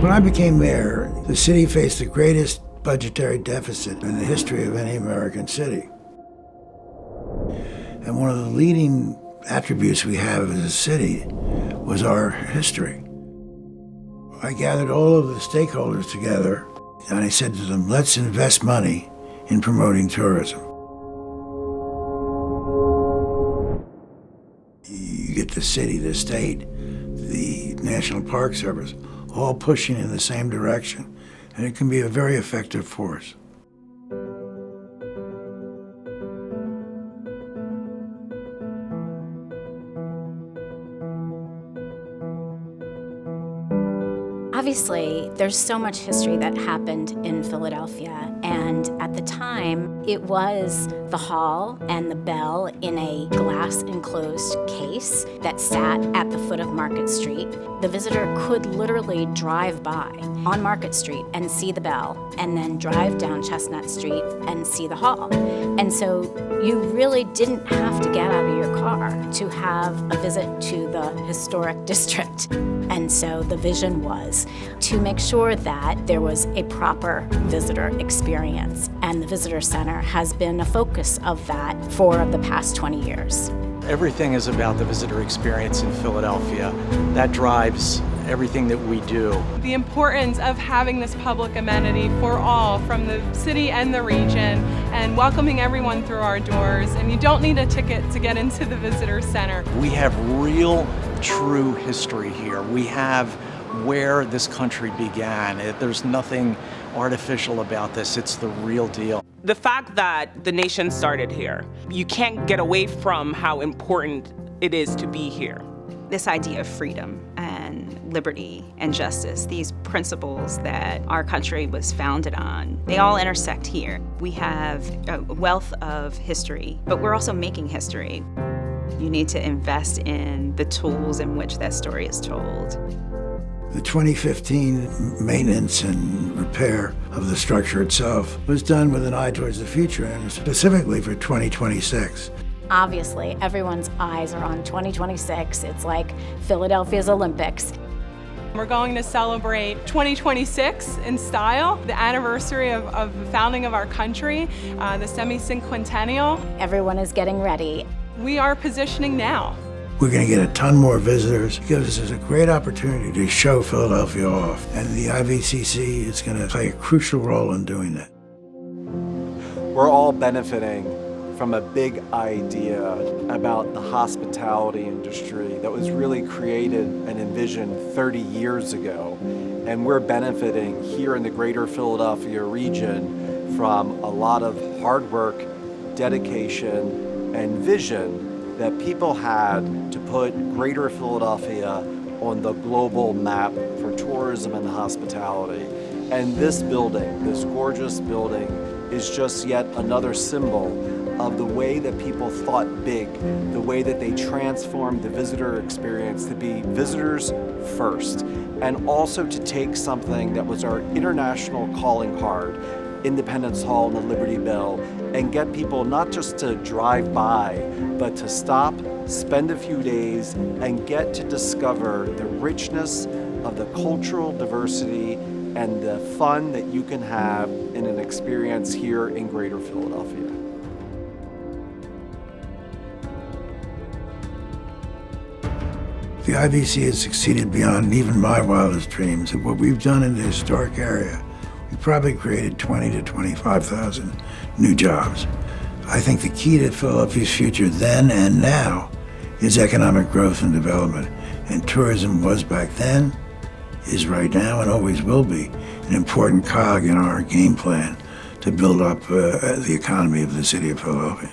When I became mayor, the city faced the greatest budgetary deficit in the history of any American city. And one of the leading attributes we have as a city was our history. I gathered all of the stakeholders together and I said to them, let's invest money in promoting tourism. You get the city, the state, the National Park Service, all pushing in the same direction, and it can be a very effective force. Obviously, there's so much history that happened in Philadelphia, and at the time, it was the hall and the bell in a glass-enclosed case that sat at the foot of Market Street. The visitor could literally drive by on Market Street and see the bell, and then drive down Chestnut Street and see the hall. And so you really didn't have to get out of your car to have a visit to the historic district. And so the vision was to make sure that there was a proper visitor experience. And the Visitor Center has been a focus of that for the past 20 years. Everything is about the visitor experience in Philadelphia. That drives everything that we do. The importance of having this public amenity for all from the city and the region and welcoming everyone through our doors. And you don't need a ticket to get into the Visitor Center. We have real, true history here. We have where this country began. There's nothing artificial about this. It's the real deal. The fact that the nation started here, you can't get away from how important it is to be here. This idea of freedom and liberty and justice, these principles that our country was founded on, they all intersect here. We have a wealth of history, but we're also making history. You need to invest in the tools in which that story is told. The 2015 maintenance and repair of the structure itself was done with an eye towards the future, and specifically for 2026. Obviously, everyone's eyes are on 2026. It's like Philadelphia's Olympics. We're going to celebrate 2026 in style, the anniversary of the founding of our country, the semi-cinquentennial. Everyone is getting ready. We are positioning now. We're going to get a ton more visitors. It gives us a great opportunity to show Philadelphia off, and the IVCC is going to play a crucial role in doing that. We're all benefiting from a big idea about the hospitality industry that was really created and envisioned 30 years ago. And we're benefiting here in the greater Philadelphia region from a lot of hard work, dedication, and vision that people had to put greater Philadelphia on the global map for tourism and hospitality. And this building, this gorgeous building, is just yet another symbol of the way that people thought big, the way that they transformed the visitor experience to be visitors first, and also to take something that was our international calling card, Independence Hall and the Liberty Bell, and get people not just to drive by, but to stop, spend a few days, and get to discover the richness of the cultural diversity and the fun that you can have in an experience here in Greater Philadelphia. The IVC has succeeded beyond even my wildest dreams. And what we've done in the historic area, we probably created 20 to 25,000 new jobs. I think the key to Philadelphia's future then and now is economic growth and development. And tourism was back then, is right now, and always will be an important cog in our game plan to build up the economy of the city of Philadelphia.